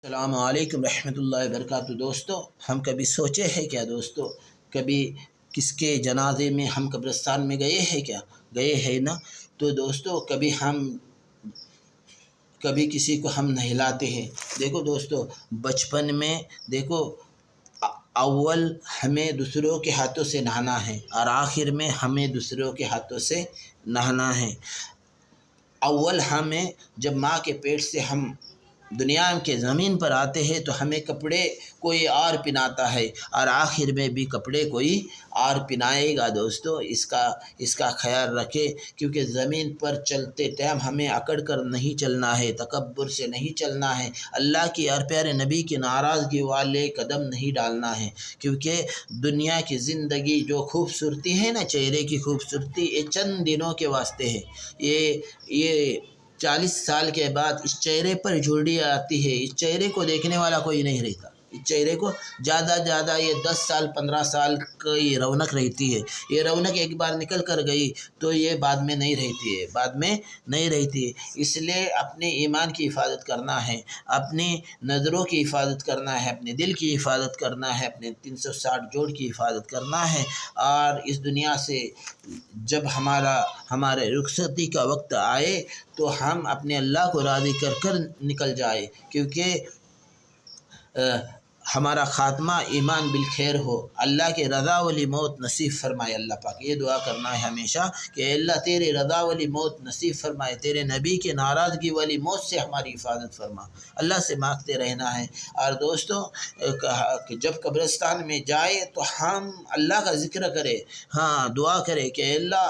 السلام علیکم رحمۃ اللہ وبرکاتہ۔ دوستو، ہم کبھی سوچے ہیں کیا دوستو؟ کبھی کس کے جنازے میں ہم قبرستان میں گئے ہیں کیا؟ گئے ہیں نا؟ تو دوستو، کبھی کسی کو ہم نہلاتے ہیں۔ دیکھو دوستو، بچپن میں دیکھو، اول ہمیں دوسروں کے ہاتھوں سے نہانا ہے اور آخر میں ہمیں دوسروں کے ہاتھوں سے نہانا ہے۔ اول ہمیں جب ماں کے پیٹ سے ہم دنیا کے زمین پر آتے ہیں تو ہمیں کپڑے کوئی اور پہناتا ہے اور آخر میں بھی کپڑے کوئی اور پہنائے گا۔ دوستو، اس کا خیال رکھے، کیونکہ زمین پر چلتے ٹائم ہمیں اکڑ کر نہیں چلنا ہے، تکبر سے نہیں چلنا ہے، اللہ کی اور پیارے نبی کی ناراضگی والے قدم نہیں ڈالنا ہے، کیونکہ دنیا کی زندگی جو خوبصورتی ہے نا، چہرے کی خوبصورتی، یہ چند دنوں کے واسطے ہے۔ یہ 40 سال کے بعد اس چہرے پر جھرڈی آتی ہے، اس چہرے کو دیکھنے والا کوئی نہیں رہتا۔ اس چہرے کو زیادہ یہ 10 سال 15 سال کی رونق رہتی ہے۔ یہ رونق ایک بار نکل کر گئی تو یہ بعد میں نہیں رہتی ہے۔ اس لیے اپنے ایمان کی حفاظت کرنا ہے، اپنی نظروں کی حفاظت کرنا ہے، اپنے دل کی حفاظت کرنا ہے، اپنے 360 جوڑ کی حفاظت کرنا ہے، اور اس دنیا سے جب ہمارے رخصتی کا وقت آئے تو ہم اپنے اللہ کو راضی کر نکل جائے، کیونکہ ہمارا خاتمہ ایمان بالخیر ہو، اللہ کے رضا والی موت نصیب فرمائے۔ اللہ پاک یہ دعا کرنا ہے ہمیشہ کہ اے اللہ تیرے رضا والی موت نصیب فرمائے، تیرے نبی کے ناراضگی والی موت سے ہماری حفاظت فرما۔ اللہ سے مانگتے رہنا ہے۔ اور دوستو، جب قبرستان میں جائے تو ہم اللہ کا ذکر کرے، دعا کرے کہ اے اللہ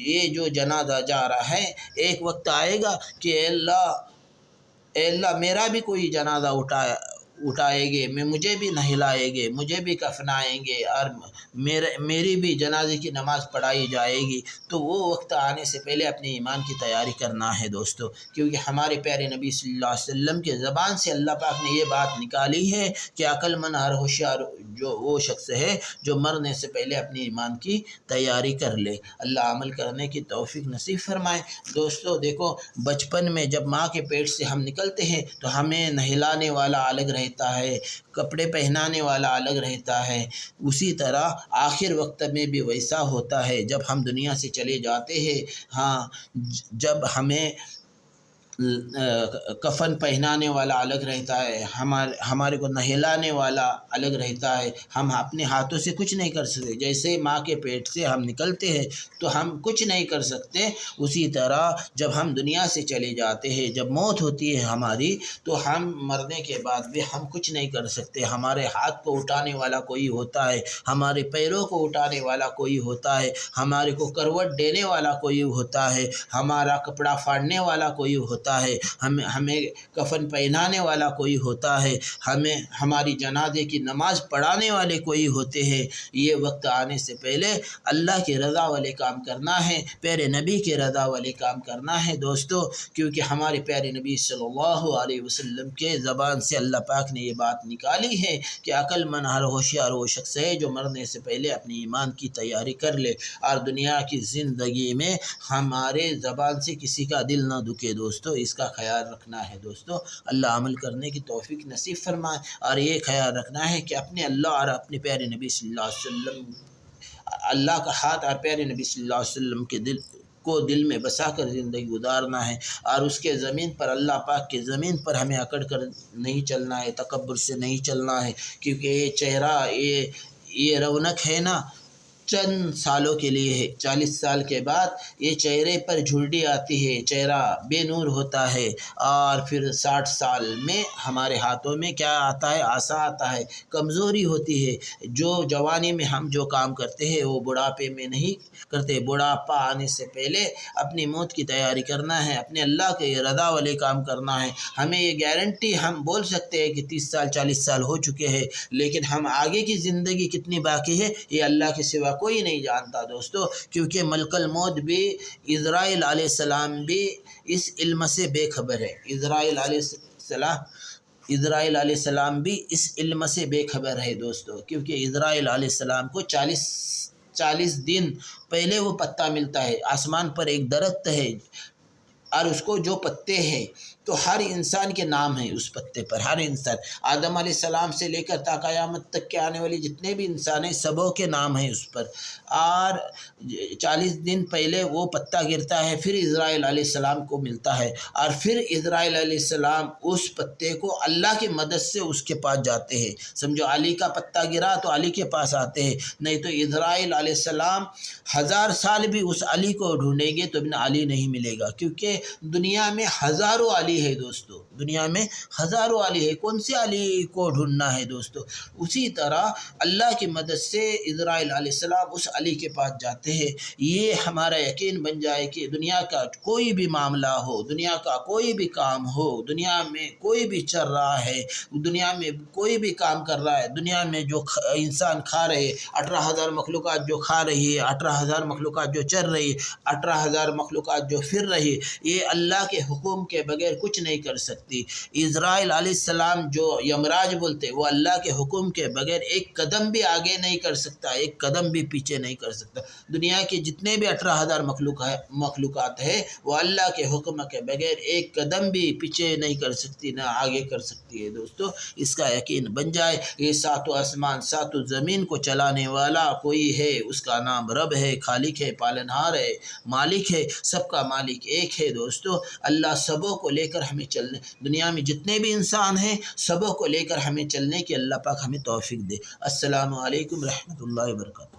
یہ جو جنازہ جا رہا ہے، ایک وقت آئے گا کہ اے اللہ میرا بھی کوئی جنازہ اٹھائے گے، مجھے بھی نہلائے گے، مجھے بھی کفنائیں گے، اور میری بھی جنازے کی نماز پڑھائی جائے گی۔ تو وہ وقت آنے سے پہلے اپنے ایمان کی تیاری کرنا ہے دوستو، کیونکہ ہمارے پیارے نبی صلی اللہ علیہ وسلم کے زبان سے اللہ پاک نے یہ بات نکالی ہے کہ عقل مند اور ہوشیار جو وہ شخص ہے جو مرنے سے پہلے اپنے ایمان کی تیاری کر لے۔ اللہ عمل کرنے کی توفیق نصیب فرمائے۔ دوستو دیکھو، بچپن میں جب ماں کے پیٹ سے ہم نکلتے ہیں تو ہمیں نہلانے والا الگ رہتا ہے، کپڑے پہنانے والا الگ رہتا ہے، اسی طرح آخر وقت میں بھی ویسا ہوتا ہے جب ہم دنیا سے چلے جاتے ہیں۔ جب ہمیں کفن پہنانے والا الگ رہتا ہے، ہمارے کو نہلانے والا الگ رہتا ہے، ہم اپنے ہاتھوں سے کچھ نہیں کر سکتے۔ جیسے ماں کے پیٹ سے ہم نکلتے ہیں تو ہم کچھ نہیں کر سکتے، اسی طرح جب ہم دنیا سے چلے جاتے ہیں، جب موت ہوتی ہے ہماری، تو ہم مرنے کے بعد بھی ہم کچھ نہیں کر سکتے۔ ہمارے ہاتھ کو اٹھانے والا کوئی ہوتا ہے، ہمارے پیروں کو اٹھانے والا کوئی ہوتا ہے، ہمارے کو کروٹ دینے والا کوئی ہوتا ہے، ہمارا کپڑا پھاڑنے والا کوئی ہوتا ہے، ہمیں کفن پہنانے والا کوئی ہوتا ہے، ہماری جنازے کی نماز پڑھانے والے کوئی ہوتے ہیں۔ یہ وقت آنے سے پہلے اللہ کے رضا والے کام کرنا ہے، پیارے نبی کے رضا والے کام کرنا ہے دوستو، کیونکہ ہمارے پیارے نبی صلی اللہ علیہ وسلم کے زبان سے اللہ پاک نے یہ بات نکالی ہے کہ عقل مند اور ہوشیار وہ شخص ہے جو مرنے سے پہلے اپنے ایمان کی تیاری کر لے، اور دنیا کی زندگی میں ہمارے زبان سے کسی کا دل نہ دکھے دوستو۔ اس کا خیال رکھنا ہے دوستو۔ اللہ عمل کرنے کی توفیق نصیب فرمائے، اور یہ خیال رکھنا ہے کہ اپنے اللہ اور اپنے پیارے نبی صلی اللہ علیہ وسلم، اللہ کا ہاتھ اور پیارے نبی صلی اللہ علیہ وسلم کے دل میں بسا کر زندگی گزارنا ہے، اور اس کے زمین پر، اللہ پاک کے زمین پر ہمیں اکڑ کر نہیں چلنا ہے، تکبر سے نہیں چلنا ہے، کیونکہ یہ چہرہ، یہ رونق ہے نا، چند سالوں کے لیے ہے۔ 40 سال کے بعد یہ چہرے پر جھرڈی آتی ہے، چہرہ بے نور ہوتا ہے، اور پھر 60 سال میں ہمارے ہاتھوں میں کیا آتا ہے؟ آسا آتا ہے، کمزوری ہوتی ہے۔ جو جوانی میں ہم جو کام کرتے ہیں وہ بڑھاپے میں نہیں کرتے۔ بڑھاپا آنے سے پہلے اپنی موت کی تیاری کرنا ہے، اپنے اللہ کے رضا والے کام کرنا ہے۔ ہمیں یہ گارنٹی ہم بول سکتے ہیں کہ 30 سال 40 سال ہو چکے ہیں، لیکن ہم آگے کی زندگی کتنی باقی ہے یہ اللہ کے سوا کوئی نہیں جانتا دوستو، کیونکہ ملک الموت بھی، عزرائیل علیہ السلام بھی اس علم سے بے خبر ہے۔ عزرائیل علیہ السلام بھی اس علم سے بے خبر ہے دوستو، کیونکہ عزرائیل علیہ السلام کو 40 دن پہلے وہ پتہ ملتا ہے۔ آسمان پر ایک درخت ہے، اور اس کو جو پتے ہیں تو ہر انسان کے نام ہیں اس پتے پر، ہر انسان، آدم علیہ السلام سے لے کر تا قیامت تک کے آنے والی جتنے بھی انسان ہیں سبوں کے نام ہیں اس پر۔ اور 40 دن پہلے وہ پتا گرتا ہے، پھر اسرائیل علیہ السلام کو ملتا ہے، اور پھر اسرائیل علیہ السلام اس پتے کو اللہ کی مدد سے اس کے پاس جاتے ہیں۔ سمجھو علی کا پتا گرا تو علی کے پاس آتے ہیں، نہیں تو اسرائیل علیہ السلام 1000 سال بھی اس علی کو ڈھونڈیں گے تو ابن علی نہیں ملے گا، کیونکہ دنیا میں ہزاروں علی ہے دوستو، دنیا میں ہزاروں علی ہے، کون سے علی کو ڈھونڈنا ہے دوستو۔ اسی طرح اللہ کی مدد سے اسرائیل علیہ السلام اس علی کے پاس جاتے ہیں۔ یہ ہمارا یقین بن جائے کہ دنیا کا کوئی بھی معاملہ ہو، دنیا کا کوئی بھی کام ہو، دنیا میں کوئی بھی چل رہا ہے، دنیا میں کوئی بھی کام کر رہا ہے، دنیا میں جو انسان کھا رہے، 18,000 مخلوقات جو کھا رہی ہے، 18,000 مخلوقات جو چل رہی ہے، 18,000 مخلوقات جو پھر رہی، یہ اللہ کے حکم کے بغیر کچھ نہیں کر سکتی۔ اسرائیل علیہ السلام جو یمراج بولتے، وہ اللہ کے حکم کے بغیر ایک قدم بھی آگے نہیں کر سکتا، ایک قدم بھی پیچھے نہیں کر سکتا۔ دنیا کے جتنے بھی 18,000 مخلوقات ہے وہ اللہ کے حکم کے بغیر ایک قدم بھی پیچھے نہیں کر سکتی، نہ آگے کر سکتی ہے دوستو۔ اس کا یقین بن جائے، یہ ساتوں آسمان ساتوں زمین کو چلانے والا کوئی ہے، اس کا نام رب ہے، خالق ہے، پالنہار ہے، مالک ہے، سب کا مالک ایک ہے دوستو۔ اللہ سبوں کو لے کر ہمیں چلنے، دنیا میں جتنے بھی انسان ہیں سبوں کو لے کر ہمیں چلنے کی اللہ پاک ہمیں توفیق دے۔ السلام علیکم رحمۃ اللہ وبرکاتہ۔